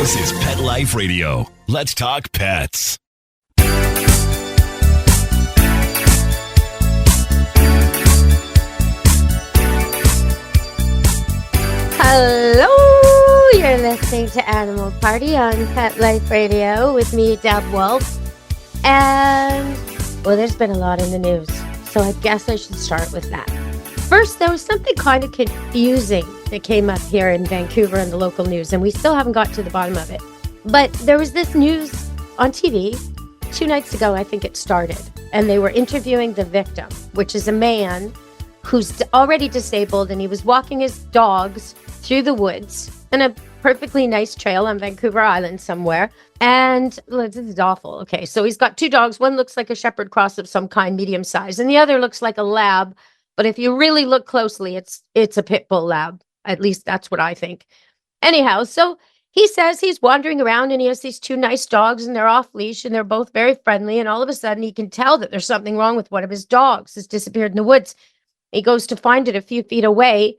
This is Pet Life Radio. Let's talk pets. Hello, you're listening to Animal Party on Pet Life Radio with me, Deb Wolf. And, well, there's been a lot in the news, so I guess I should start with that. First, there was something kind of confusing that came up here in Vancouver in the local news, and we still haven't got to the bottom of it. But there was this news on TV 2 nights ago, I think it started, and they were interviewing the victim, which is a man who's already disabled, and he was walking his dogs through the woods in a perfectly nice trail on Vancouver Island somewhere. And this is awful. Okay, so he's got 2 dogs. One looks like a shepherd cross of some kind, medium size, and the other looks like a lab. But if you really look closely, it's a pit bull lab. At least that's what I think. Anyhow, so he says he's wandering around and he has these 2 nice dogs and they're off leash and they're both very friendly. And all of a sudden he can tell that there's something wrong with one of his dogs. It's disappeared in the woods. He goes to find it a few feet away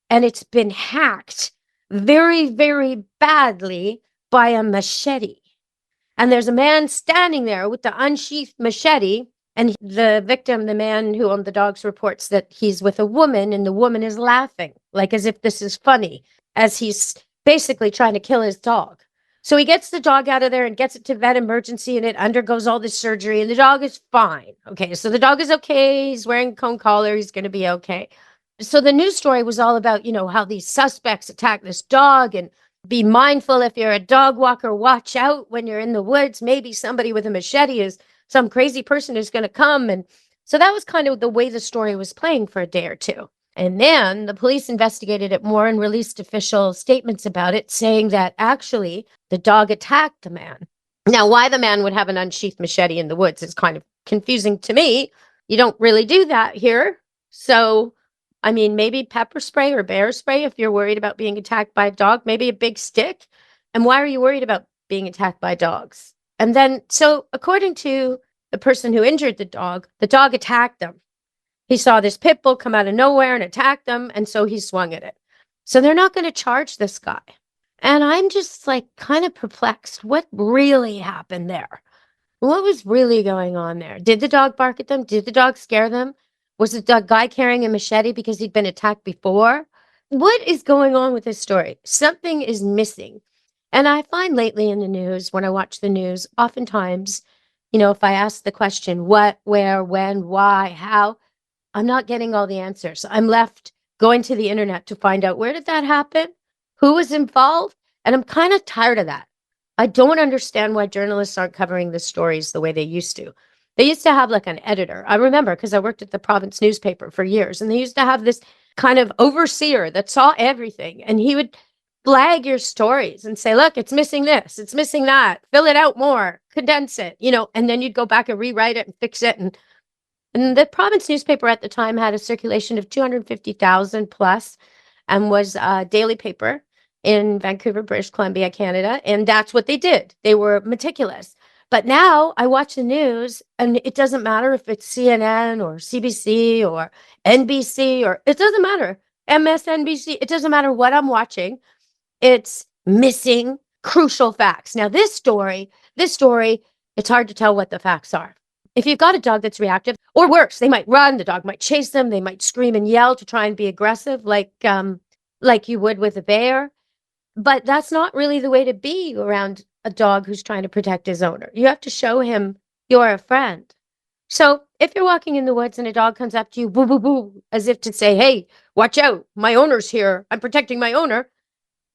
and it's been hacked very, very badly by a machete. And there's a man standing there with the unsheathed machete. And the victim, the man who owned the dogs, reports that he's with a woman and the woman is laughing, like as if this is funny, as he's basically trying to kill his dog. So he gets the dog out of there and gets it to vet emergency and it undergoes all this surgery and the dog is fine. Okay, so the dog is okay. He's wearing a cone collar. He's going to be okay. So the news story was all about, how these suspects attack this dog and be mindful if you're a dog walker, watch out when you're in the woods. Maybe somebody with a machete is some crazy person who's going to come. And so that was kind of the way the story was playing for a day or 2. And then the police investigated it more and released official statements about it, saying that actually the dog attacked the man. Now, why the man would have an unsheathed machete in the woods is kind of confusing to me. You don't really do that here. So, I mean, maybe pepper spray or bear spray if you're worried about being attacked by a dog, maybe a big stick. And why are you worried about being attacked by dogs? And then, so according to the person who injured the dog attacked them. He saw this pit bull come out of nowhere and attack them, and so he swung at it. So they're not going to charge this guy. And I'm just like kind of perplexed. What really happened there? What was really going on there? Did the dog bark at them? Did the dog scare them? Was the guy carrying a machete because he'd been attacked before? What is going on with this story? Something is missing. And I find lately in the news, when I watch the news, oftentimes, if I ask the question, what, where, when, why, how, I'm not getting all the answers. I'm left going to the internet to find out where did that happen? Who was involved? And I'm kind of tired of that. I don't understand why journalists aren't covering the stories the way they used to. They used to have like an editor. I remember because I worked at the province newspaper for years, and they used to have this kind of overseer that saw everything, and he would flag your stories and say, look, it's missing this, it's missing that, fill it out more, condense it, and then you'd go back and rewrite it and fix it. And the province newspaper at the time had a circulation of 250,000 plus and was a daily paper in Vancouver, British Columbia, Canada. And that's what they did. They were meticulous. But now I watch the news and it doesn't matter if it's CNN or CBC or NBC or it doesn't matter, MSNBC. It doesn't matter what I'm watching. It's missing crucial facts. Now, this story, it's hard to tell what the facts are. If you've got a dog that's reactive, or worse, they might run, the dog might chase them, they might scream and yell to try and be aggressive like you would with a bear. But that's not really the way to be around a dog who's trying to protect his owner. You have to show him you're a friend. So if you're walking in the woods and a dog comes up to you, boo, boo, boo, as if to say, hey, watch out, my owner's here, I'm protecting my owner.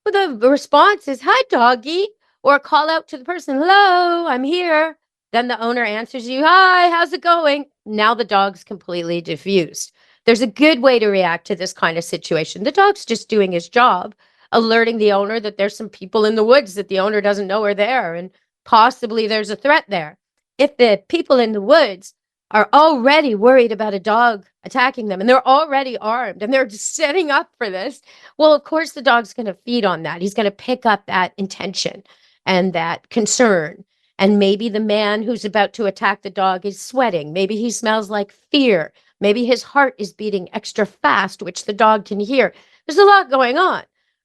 Well, the response is, hi, doggy, or call out to the person, hello, I'm here. Then the owner answers you, hi, how's it going? Now the dog's completely diffused. There's a good way to react to this kind of situation. The dog's just doing his job, alerting the owner that there's some people in the woods that the owner doesn't know are there, and possibly there's a threat there. If the people in the woods are already worried about a dog attacking them and they're already armed and they're just setting up for this, well, of course, the dog's going to feed on that. He's going to pick up that intention and that concern. And maybe the man who's about to attack the dog is sweating. Maybe he smells like fear. Maybe his heart is beating extra fast, which the dog can hear. There's a lot going on,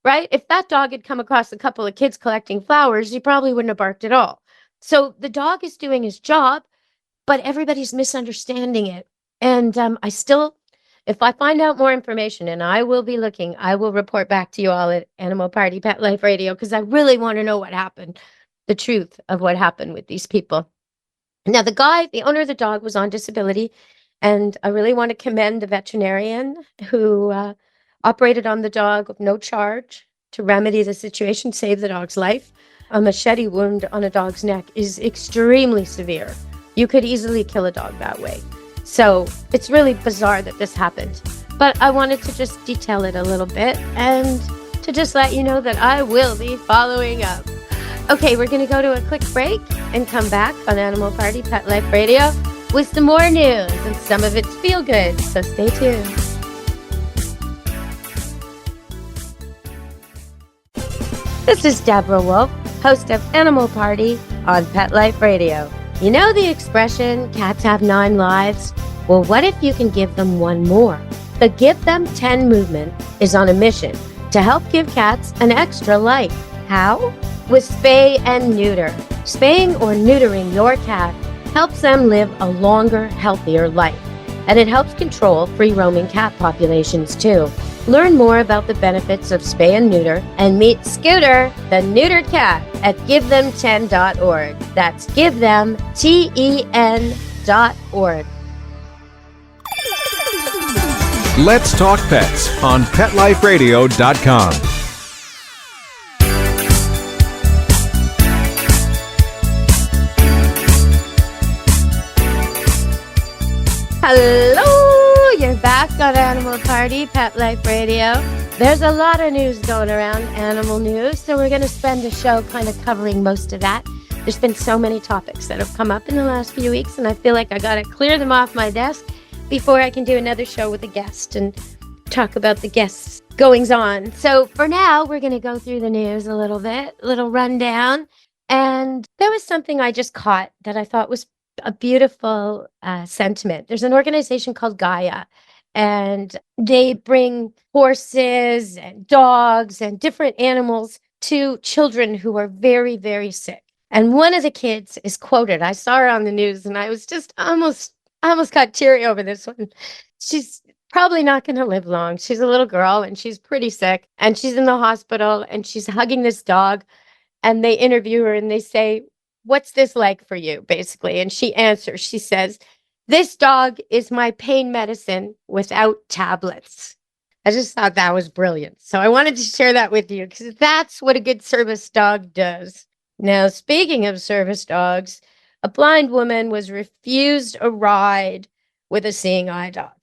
right? If that dog had come across a couple of kids collecting flowers, he probably wouldn't have barked at all. So the dog is doing his job, but everybody's misunderstanding it. And if I find out more information, and I will be looking, I will report back to you all at Animal Party Pet Life Radio, because I really want to know what happened, the truth of what happened with these people. Now, the owner of the dog, was on disability, and I really want to commend the veterinarian who operated on the dog with no charge to remedy the situation, save the dog's life. A machete wound on a dog's neck is extremely severe. You could easily kill a dog that way. So it's really bizarre that this happened. But I wanted to just detail it a little bit and to just let you know that I will be following up. Okay, we're going to go to a quick break and come back on Animal Party Pet Life Radio with some more news, and some of it's feel good, so stay tuned. This is Deborah Wolf, host of Animal Party on Pet Life Radio. You know the expression, cats have 9 lives? Well, what if you can give them one more? The Give Them 10 movement is on a mission to help give cats an extra life. How? With spay and neuter. Spaying or neutering your cat helps them live a longer, healthier life. And it helps control free-roaming cat populations too. Learn more about the benefits of spay and neuter and meet Scooter, the neutered cat, at GiveThem10.org. That's GiveThem10.org. Let's Talk Pets on PetLifeRadio.com. Hello, you're back on Animal Party Pet Life Radio. There's a lot of news going around, animal news, so we're going to spend a show kind of covering most of that. There's been so many topics that have come up in the last few weeks, and I feel like I got to clear them off my desk before I can do another show with a guest and talk about the guests' goings on. So for now, we're going to go through the news a little bit, a little rundown. And there was something I just caught that I thought was a beautiful sentiment. There's an organization called Gaia, and they bring horses and dogs and different animals to children who are very, very sick. And one of the kids is quoted. I saw her on the news, and I was just almost got teary over this one. She's probably not going to live long. She's a little girl, and she's pretty sick, and she's in the hospital, and she's hugging this dog, and they interview her, and they say, "What's this like for you?" basically. And she answers, she says, "This dog is my pain medicine without tablets." I just thought that was brilliant. So I wanted to share that with you because that's what a good service dog does. Now, speaking of service dogs, a blind woman was refused a ride with a seeing eye dog.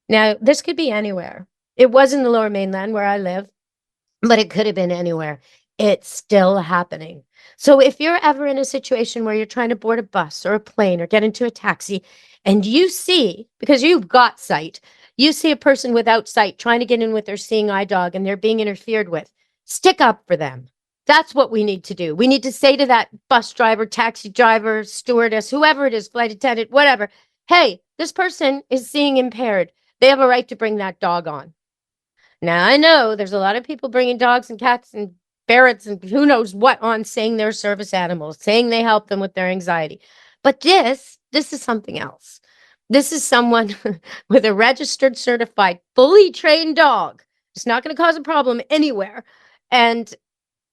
Now, this could be anywhere. It was in the Lower Mainland where I live, but it could have been anywhere. It's still happening. So if you're ever in a situation where you're trying to board a bus or a plane or get into a taxi and you see, because you've got sight, you see a person without sight trying to get in with their seeing eye dog and they're being interfered with, stick up for them. That's what we need to do. We need to say to that bus driver, taxi driver, stewardess, whoever it is, flight attendant, whatever, hey, this person is seeing impaired. They have a right to bring that dog on. Now, I know there's a lot of people bringing dogs and cats and ferrets and who knows what on, saying they're service animals, saying they help them with their anxiety. But this is something else. This is someone with a registered, certified, fully trained dog. It's not going to cause a problem anywhere. And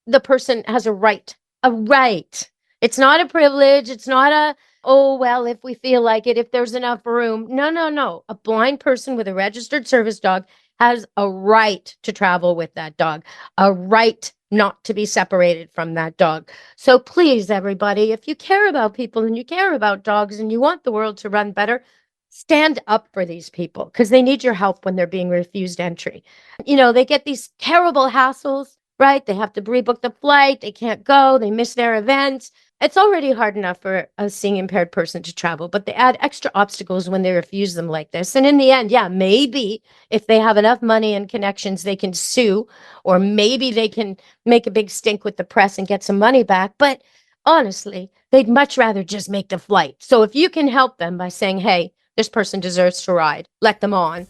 the person has a right. A right. It's not a privilege. It's not a, oh, well, if we feel like it, if there's enough room. No. A blind person with a registered service dog has a right to travel with that dog, a right not to be separated from that dog. So please, everybody, if you care about people and you care about dogs and you want the world to run better, stand up for these people because they need your help when they're being refused entry. You know, they get these terrible hassles, right? They have to rebook the flight. They can't go. They miss their events. It's already hard enough for a seeing impaired person to travel, but they add extra obstacles when they refuse them like this. And in the end, yeah, maybe if they have enough money and connections, they can sue, or maybe they can make a big stink with the press and get some money back. But honestly, they'd much rather just make the flight. So if you can help them by saying, hey, this person deserves to ride, let them on.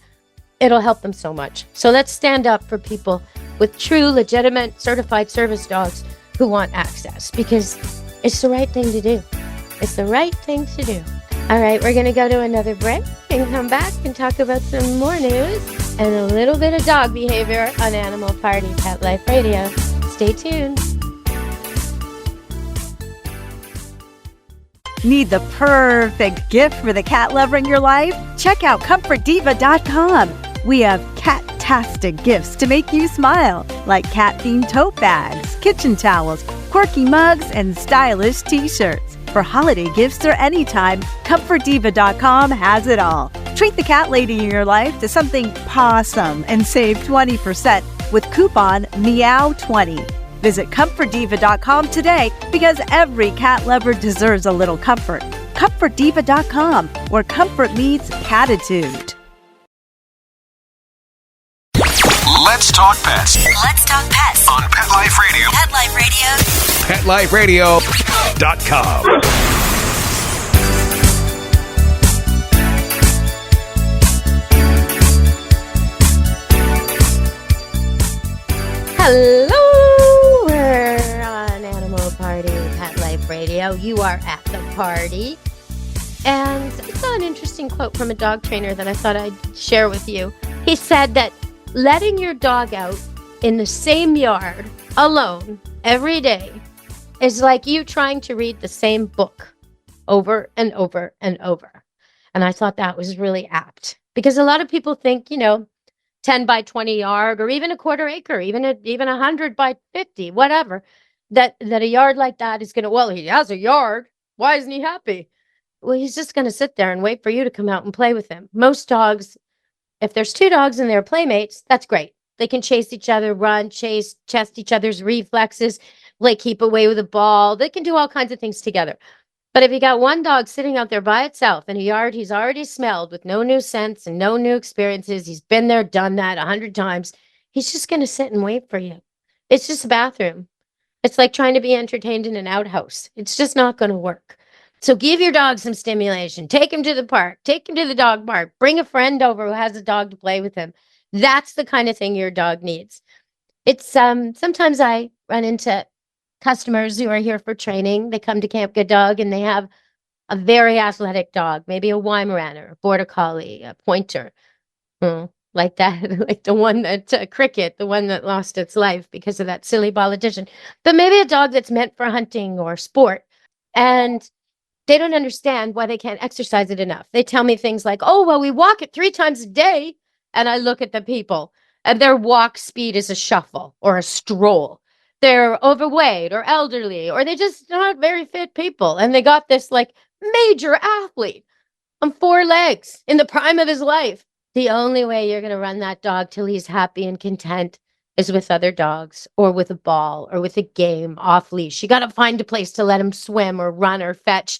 it'll help them so much. So let's stand up for people with true, legitimate, certified service dogs who want access, because it's the right thing to do. It's the right thing to do. All right, we're going to go to another break and come back and talk about some more news and a little bit of dog behavior on Animal Party Pet Life Radio. Stay tuned. Need the perfect gift for the cat lover in your life? Check out ComfortDiva.com. We have cat-tastic gifts to make you smile, like cat-themed tote bags, kitchen towels, quirky mugs, and stylish t-shirts. For holiday gifts or anytime, ComfortDiva.com has it all. Treat the cat lady in your life to something pawsome and save 20% with coupon MEOW20. Visit ComfortDiva.com today, because every cat lover deserves a little comfort. ComfortDiva.com, where comfort meets catitude. Let's talk pets Let's talk pets on Pet Life Radio. Pet Life Radio. PetLifeRadio.com. Hello, we're on Animal Party Pet Life Radio. You are at the party. And I saw an interesting quote from a dog trainer that I thought I'd share with you. He said that letting your dog out in the same yard alone every day is like you trying to read the same book over and over and over. And I thought that was really apt, because a lot of people think, 10 by 20 yard, or even a quarter acre, even 100 by 50, whatever, that a yard like that is going to, well, he has a yard. Why isn't he happy? Well, he's just going to sit there and wait for you to come out and play with him. Most dogs, if there's two dogs and they're playmates, that's great. They can chase each other, run, chase, test each other's reflexes, like keep away with a ball. They can do all kinds of things together. But if you got one dog sitting out there by itself in a yard he's already smelled with no new scents and no new experiences, he's been there, done that 100 times, he's just going to sit and wait for you. It's just a bathroom. It's like trying to be entertained in an outhouse. It's just not going to work. So give your dog some stimulation. Take him to the park. Take him to the dog park. Bring a friend over who has a dog to play with him. That's the kind of thing your dog needs. It's sometimes I run into customers who are here for training. They come to Camp Good Dog and they have a very athletic dog, maybe a Weimaraner, a Border Collie, a Pointer, like that, like the one that Cricket, the one that lost its life because of that silly politician. But maybe a dog that's meant for hunting or sport, and they don't understand why they can't exercise it enough. They tell me things like, "Oh, well, we walk it 3 times a day," and I look at the people, and their walk speed is a shuffle or a stroll. They're overweight or elderly, or they just not very fit people. And they got this like major athlete on 4 legs in the prime of his life. The only way you're going to run that dog till he's happy and content is with other dogs, or with a ball, or with a game off leash. You got to find a place to let him swim or run or fetch.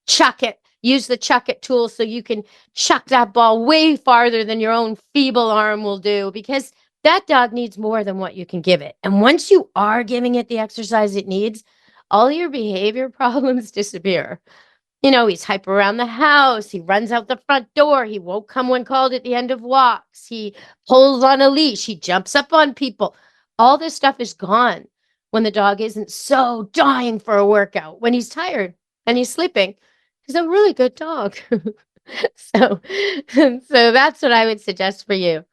Chuck it. Use the chuck it tool so you can chuck that ball way farther than your own feeble arm will do, because that dog needs more than what you can give it. And once you are giving it the exercise it needs, all your behavior problems disappear. He's hyper around the house. He runs out the front door. He won't come when called at the end of walks. He pulls on a leash. He jumps up on people. All this stuff is gone when the dog isn't so dying for a workout, when he's tired and he's sleeping. He's a really good dog. So that's what I would suggest for you.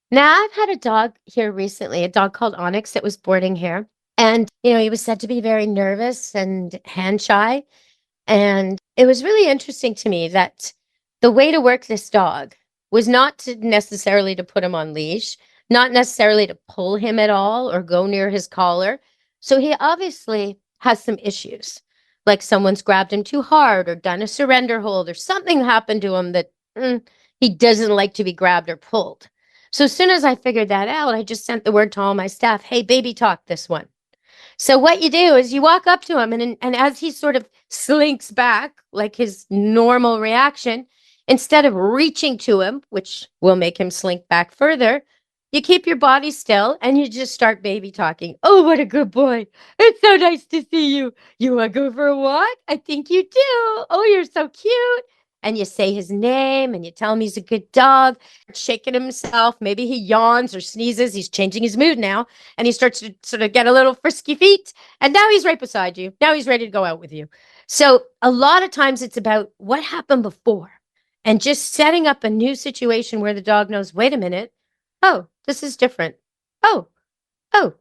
Now, I've had a dog here recently, a dog called Onyx that was boarding here. And, he was said to be very nervous and hand shy. And it was really interesting to me that the way to work this dog was not to necessarily to put him on leash, not necessarily to pull him at all or go near his collar. So he obviously has some issues, like someone's grabbed him too hard or done a surrender hold, or something happened to him that he doesn't like to be grabbed or pulled. So as soon as I figured that out, I just sent the word to all my staff, hey, baby talk this one. So what you do is you walk up to him, and as he sort of slinks back, like his normal reaction, instead of reaching to him, which will make him slink back further, you keep your body still and you just start baby talking. Oh, what a good boy. It's so nice to see you. You want to go for a walk? I think you do. Oh, you're so cute. and you say his name and you tell him he's a good dog, shaking himself. Maybe he yawns or sneezes. He's changing his mood now. And he starts to sort of get a little frisky feet. And now he's right beside you. Now he's ready to go out with you. So a lot of times it's about what happened before and just setting up a new situation where the dog knows, wait a minute. Oh, this is different. Oh,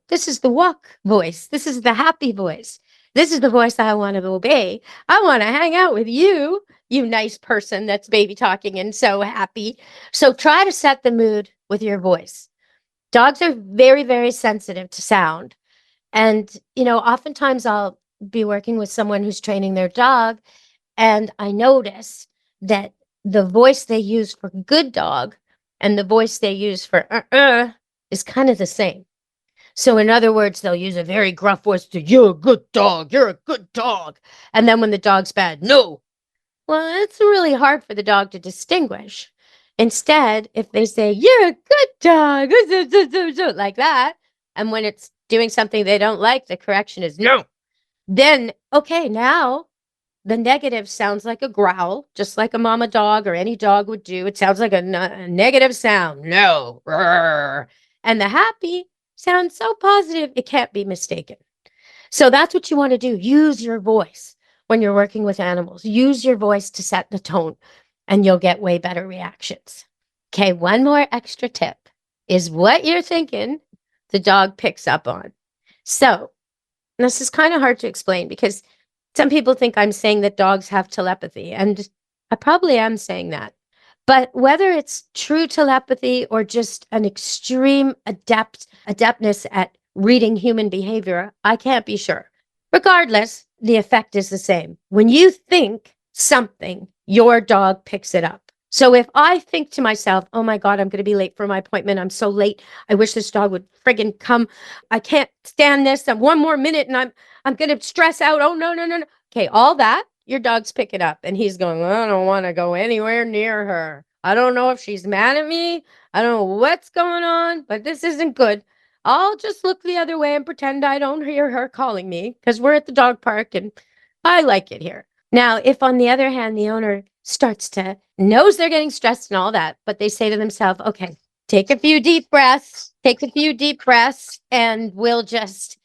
this is the walk voice. This is the happy voice. This is the voice I want to obey. I want to hang out with you, you nice person that's baby talking and so happy. So try to set the mood with your voice. Dogs are very, very sensitive to sound. And, oftentimes I'll be working with someone who's training their dog, and I notice that the voice they use for good dog and the voice they use for is kind of the same. So in other words, they'll use a very gruff voice to, you're a good dog, you're a good dog. And then when the dog's bad, no. Well, it's really hard for the dog to distinguish. Instead, if they say, you're a good dog, like that, and when it's doing something they don't like, the correction is no. Then, okay, now the negative sounds like a growl, just like a mama dog or any dog would do. It sounds like a negative sound. No. And the happy sounds so positive, it can't be mistaken. So that's what you want to do. Use your voice when you're working with animals. Use your voice to set the tone, and you'll get way better reactions. Okay, one more extra tip is what you're thinking the dog picks up on. So this is kind of hard to explain because some people think I'm saying that dogs have telepathy, and I probably am saying that. But whether it's true telepathy or just an extreme adeptness at reading human behavior, I can't be sure. Regardless, the effect is the same. When you think something, your dog picks it up. So if I think to myself, oh my God, I'm going to be late for my appointment. I'm so late. I wish this dog would friggin' come. I can't stand this. I'm one more minute and I'm going to stress out. Oh, no. Okay, all that, your dog's picking up and he's going, I don't want to go anywhere near her. I don't know if she's mad at me. I don't know what's going on, but this isn't good. I'll just look the other way and pretend I don't hear her calling me because we're at the dog park and I like it here. Now, if on the other hand, the owner knows they're getting stressed and all that, but they say to themselves, okay, take a few deep breaths, and we'll just,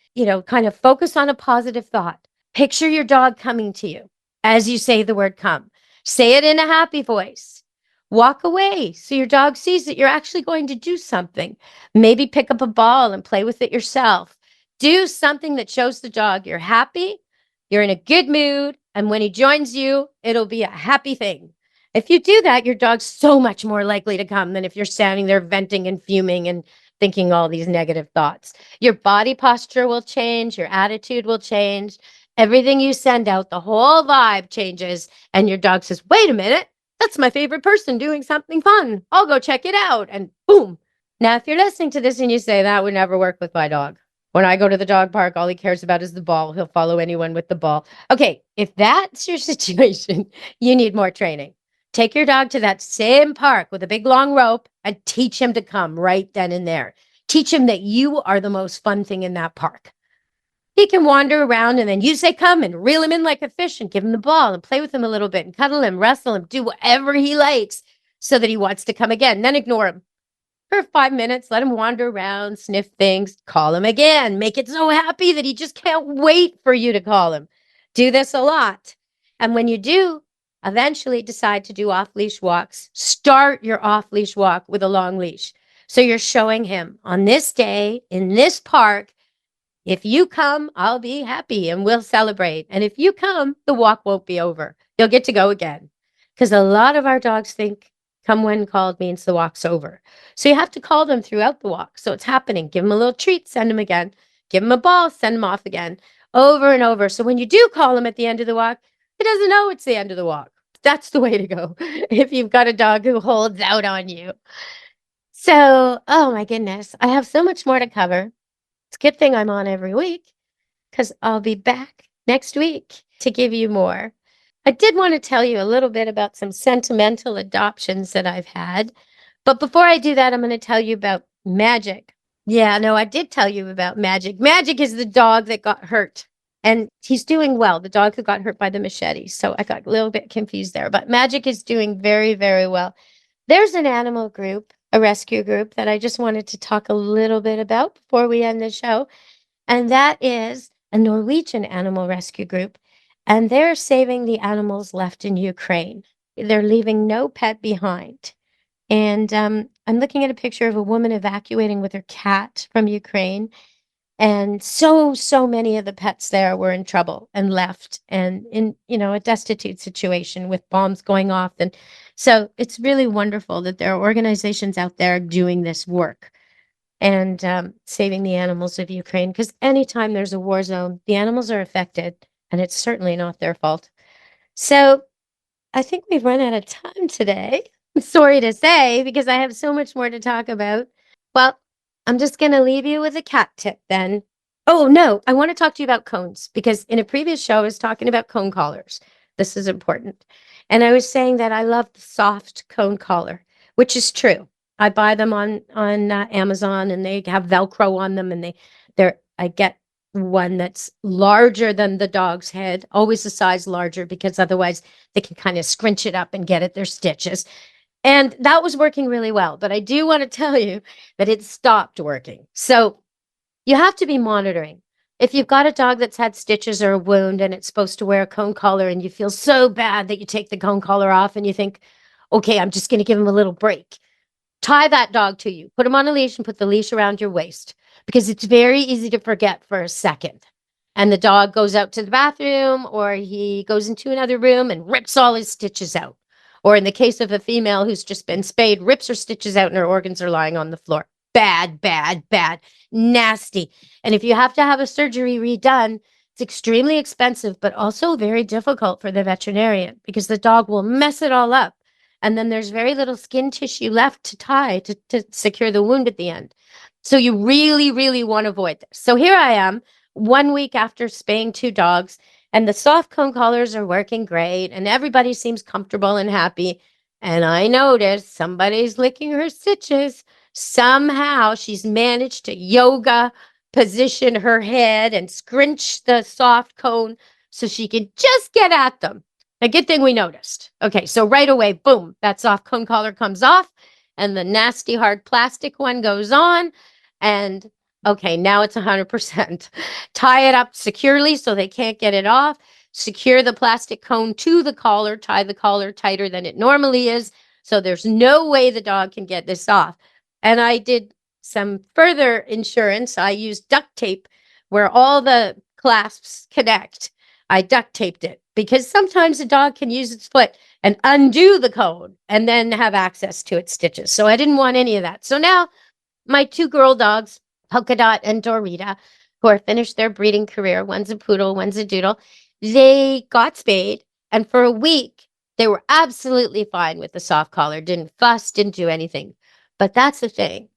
kind of focus on a positive thought. Picture your dog coming to you as you say the word come. Say it in a happy voice. Walk away so your dog sees that you're actually going to do something. Maybe pick up a ball and play with it yourself. Do something that shows the dog you're happy, you're in a good mood, and when he joins you, it'll be a happy thing. If you do that, your dog's so much more likely to come than if you're standing there venting and fuming and thinking all these negative thoughts. Your body posture will change, your attitude will change. Everything you send out, the whole vibe changes, and your dog says, wait a minute, that's my favorite person doing something fun. I'll go check it out, and boom. Now, if you're listening to this and you say, that would never work with my dog. When I go to the dog park, all he cares about is the ball. He'll follow anyone with the ball. Okay, if that's your situation, you need more training. Take your dog to that same park with a big long rope and teach him to come right then and there. Teach him that you are the most fun thing in that park. He can wander around and then you say come and reel him in like a fish and give him the ball and play with him a little bit and cuddle him, wrestle him, do whatever he likes so that he wants to come again. Then ignore him for 5 minutes. Let him wander around, sniff things, call him again. Make it so happy that he just can't wait for you to call him. Do this a lot. And when you do, eventually decide to do off-leash walks. Start your off-leash walk with a long leash. So you're showing him on this day in this park, if you come, I'll be happy and we'll celebrate. And if you come, the walk won't be over. You'll get to go again. Because a lot of our dogs think come when called means the walk's over. So you have to call them throughout the walk. So it's happening. Give them a little treat, send them again. Give them a ball, send them off again. Over and over. So when you do call him at the end of the walk, he doesn't know it's the end of the walk. That's the way to go if you've got a dog who holds out on you. So, oh my goodness, I have so much more to cover. It's a good thing I'm on every week because I'll be back next week to give you more. I did want to tell you a little bit about some sentimental adoptions that I've had. But before I do that, I'm going to tell you about Magic. Yeah, no, I did tell you about Magic. Magic is the dog that got hurt And he's doing well, the dog who got hurt by the machete. So I got a little bit confused there, but Magic is doing very, very well. There's an animal group, a rescue group that I just wanted to talk a little bit about before we end the show. And that is a Norwegian animal rescue group. And they're saving the animals left in Ukraine. They're leaving no pet behind. And I'm looking at a picture of a woman evacuating with her cat from Ukraine. And so many of the pets there were in trouble and left and in, a destitute situation with bombs going off. And so it's really wonderful that there are organizations out there doing this work and saving the animals of Ukraine. Because anytime there's a war zone, the animals are affected, and it's certainly not their fault. So I think we've run out of time today. Sorry to say, because I have so much more to talk about. Well, I'm just going to leave you with a cat tip then. Oh, no, I want to talk to you about cones, because in a previous show, I was talking about cone collars. This is important. And I was saying that I love the soft cone collar, which is true. I buy them on Amazon, and they have Velcro on them, and I get one that's larger than the dog's head, always a size larger, because otherwise they can kind of scrunch it up and get at their stitches. And that was working really well. But I do want to tell you that it stopped working. So you have to be monitoring. If you've got a dog that's had stitches or a wound and it's supposed to wear a cone collar, and you feel so bad that you take the cone collar off and you think, okay, I'm just going to give him a little break. Tie that dog to you. Put him on a leash and put the leash around your waist, because it's very easy to forget for a second. And the dog goes out to the bathroom, or he goes into another room and rips all his stitches out. Or in the case of a female who's just been spayed, rips her stitches out and her organs are lying on the floor. Bad, bad, bad, nasty. And if you have to have a surgery redone, it's extremely expensive, but also very difficult for the veterinarian, because the dog will mess it all up. And then there's very little skin tissue left to tie to secure the wound at the end. So you really, really want to avoid this. So here I am, 1 week after spaying 2 dogs, and the soft cone collars are working great, and everybody seems comfortable and happy. And I noticed somebody's licking her stitches. Somehow she's managed to yoga position her head and scrunch the soft cone so she can just get at them. A good thing we noticed. Okay, so right away, boom, that soft cone collar comes off, and the nasty hard plastic one goes on. And okay, now it's 100%. Tie it up securely so they can't get it off. Secure the plastic cone to the collar. Tie the collar tighter than it normally is, so there's no way the dog can get this off. And I did some further insurance. I used duct tape where all the clasps connect. I duct taped it, because sometimes a dog can use its foot and undo the cone and then have access to its stitches. So I didn't want any of that. So now my 2 girl dogs, Polka Dot and Dorita, who are finished their breeding career, one's a poodle, one's a doodle, they got spayed. And for a week, they were absolutely fine with the soft collar, didn't fuss, didn't do anything. But that's the thing.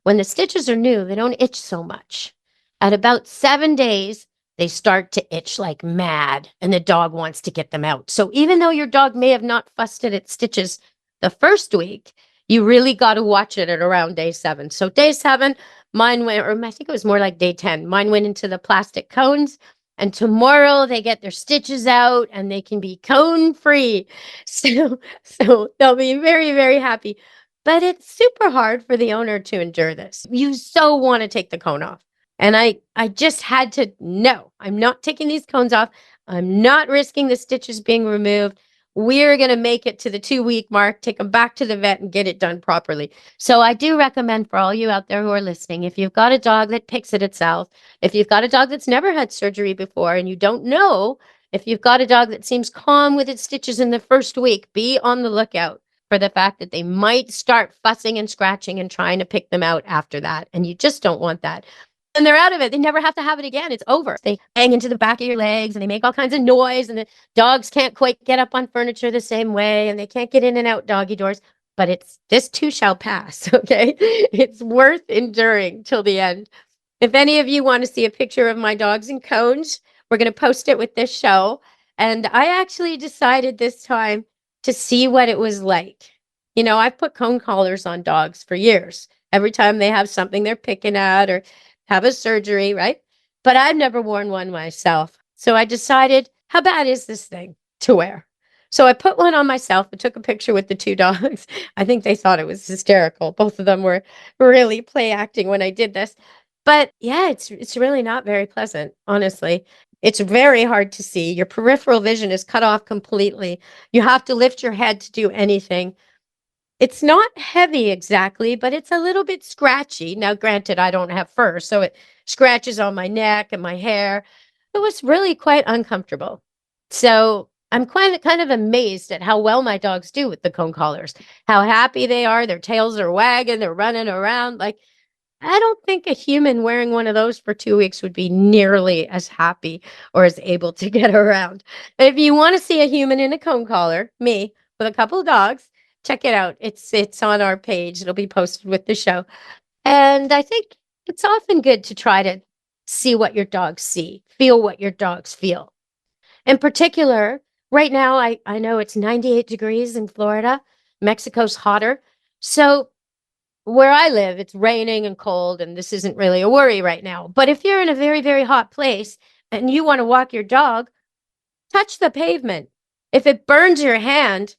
When the stitches are new, they don't itch so much. At about 7 days, they start to itch like mad, and the dog wants to get them out. So even though your dog may have not fussed at its stitches the first week, you really got to watch it at around day 7. So day 7, mine went, or I think it was more like day 10, mine went into the plastic cones. And tomorrow they get their stitches out and they can be cone free. So they'll be very, very happy. But it's super hard for the owner to endure this. You so want to take the cone off. And I just had to, no, I'm not taking these cones off. I'm not risking the stitches being removed. We're going to make it to the 2-week mark, take them back to the vet and get it done properly. So I do recommend for all you out there who are listening, if you've got a dog that picks at itself, if you've got a dog that's never had surgery before and you don't know, if you've got a dog that seems calm with its stitches in the first week, be on the lookout for the fact that they might start fussing and scratching and trying to pick them out after that. And you just don't want that. And they're out of it. They never have to have it again. It's over. They hang into the back of your legs and they make all kinds of noise, and the dogs can't quite get up on furniture the same way, and they can't get in and out doggy doors. But this too shall pass, okay? It's worth enduring till the end. If any of you want to see a picture of my dogs in cones, we're going to post it with this show. And I actually decided this time to see what it was like. You know, I've put cone collars on dogs for years. Every time they have something they're picking at or have a surgery, right? But I've never worn one myself. So I decided, how bad is this thing to wear? So I put one on myself. I took a picture with the 2 dogs. I think they thought it was hysterical. Both of them were really play acting when I did this. But yeah, it's really not very pleasant, honestly. It's very hard to see. Your peripheral vision is cut off completely. You have to lift your head to do anything. It's not heavy exactly, but it's a little bit scratchy. Now, granted, I don't have fur, so it scratches on my neck and my hair. It was really quite uncomfortable. So I'm kind of amazed at how well my dogs do with the cone collars, how happy they are. Their tails are wagging, they're running around. Like, I don't think a human wearing one of those for 2 weeks would be nearly as happy or as able to get around. If you want to see a human in a cone collar, me, with a couple of dogs, check it out. It's on our page. It'll be posted with the show. And I think it's often good to try to see what your dogs see, feel what your dogs feel. In particular, right now, I know it's 98 degrees in Florida. Mexico's hotter. So where I live, it's raining and cold, and this isn't really a worry right now. But if you're in a very, very hot place and you want to walk your dog, touch the pavement. If it burns your hand,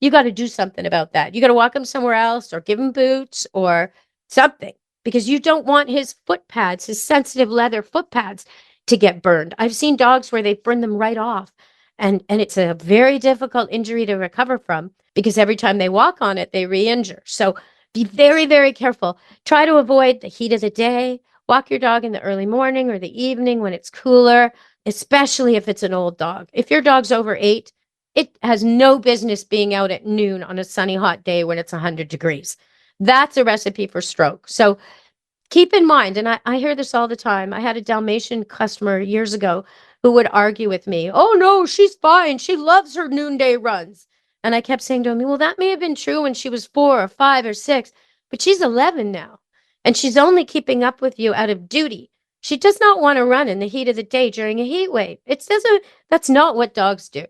you got to do something about that. You got to walk him somewhere else or give him boots or something, because you don't want his foot pads, his sensitive leather foot pads, to get burned. I've seen dogs where they burn them right off. And it's a very difficult injury to recover from, because every time they walk on it, they re-injure. So be very, very careful. Try to avoid the heat of the day. Walk your dog in the early morning or the evening when it's cooler, especially if it's an old dog. If your dog's over 8, it has no business being out at noon on a sunny, hot day when it's 100 degrees. That's a recipe for stroke. So keep in mind, and I hear this all the time. I had a Dalmatian customer years ago who would argue with me, oh no, she's fine. She loves her noonday runs. And I kept saying to him, well, that may have been true when she was 4 or 5 or 6, but she's 11 now. And she's only keeping up with you out of duty. She does not want to run in the heat of the day during a heat wave. That's not what dogs do.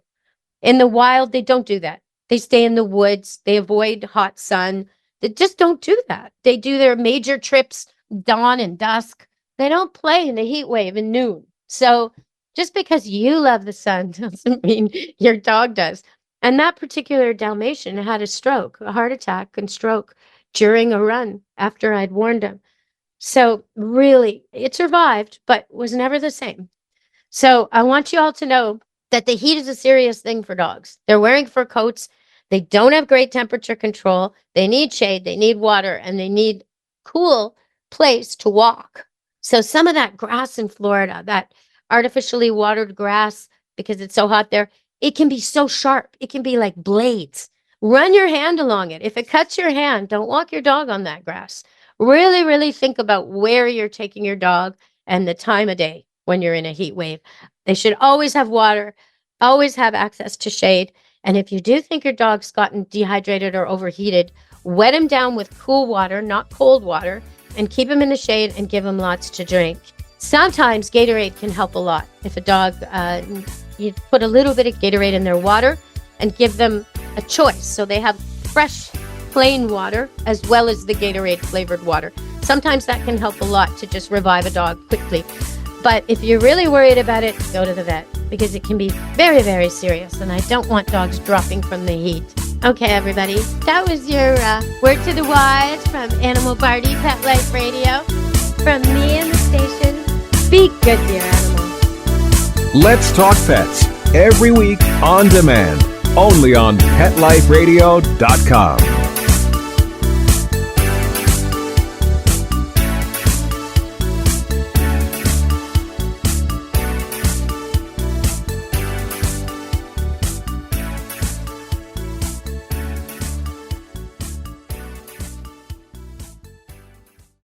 In the wild, they don't do that. They stay in the woods. They avoid hot sun. They just don't do that. They do their major trips dawn and dusk. They don't play in the heat wave in noon. So just because you love the sun doesn't mean your dog does. And that particular Dalmatian had a stroke, a heart attack and stroke during a run after I'd warned him. So really, it survived, but was never the same. So I want you all to know that the heat is a serious thing for dogs. They're wearing fur coats. They don't have great temperature control. They need shade, they need water, and they need cool place to walk. So some of that grass in Florida, that artificially watered grass, because it's so hot there, it can be so sharp. It can be like blades. Run your hand along it. If it cuts your hand, don't walk your dog on that grass. Really, really think about where you're taking your dog and the time of day when you're in a heat wave. They should always have water, always have access to shade. And if you do think your dog's gotten dehydrated or overheated, wet him down with cool water, not cold water, and keep him in the shade and give him lots to drink. Sometimes Gatorade can help a lot. If a dog, you put a little bit of Gatorade in their water and give them a choice. So they have fresh, plain water as well as the Gatorade flavored water. Sometimes that can help a lot to just revive a dog quickly. But if you're really worried about it, go to the vet, because it can be very, very serious. And I don't want dogs dropping from the heat. Okay, everybody, that was your word to the wise from Animal Party Pet Life Radio. From me and the station, be good, dear animals. Let's Talk Pets, every week on demand, only on PetLifeRadio.com.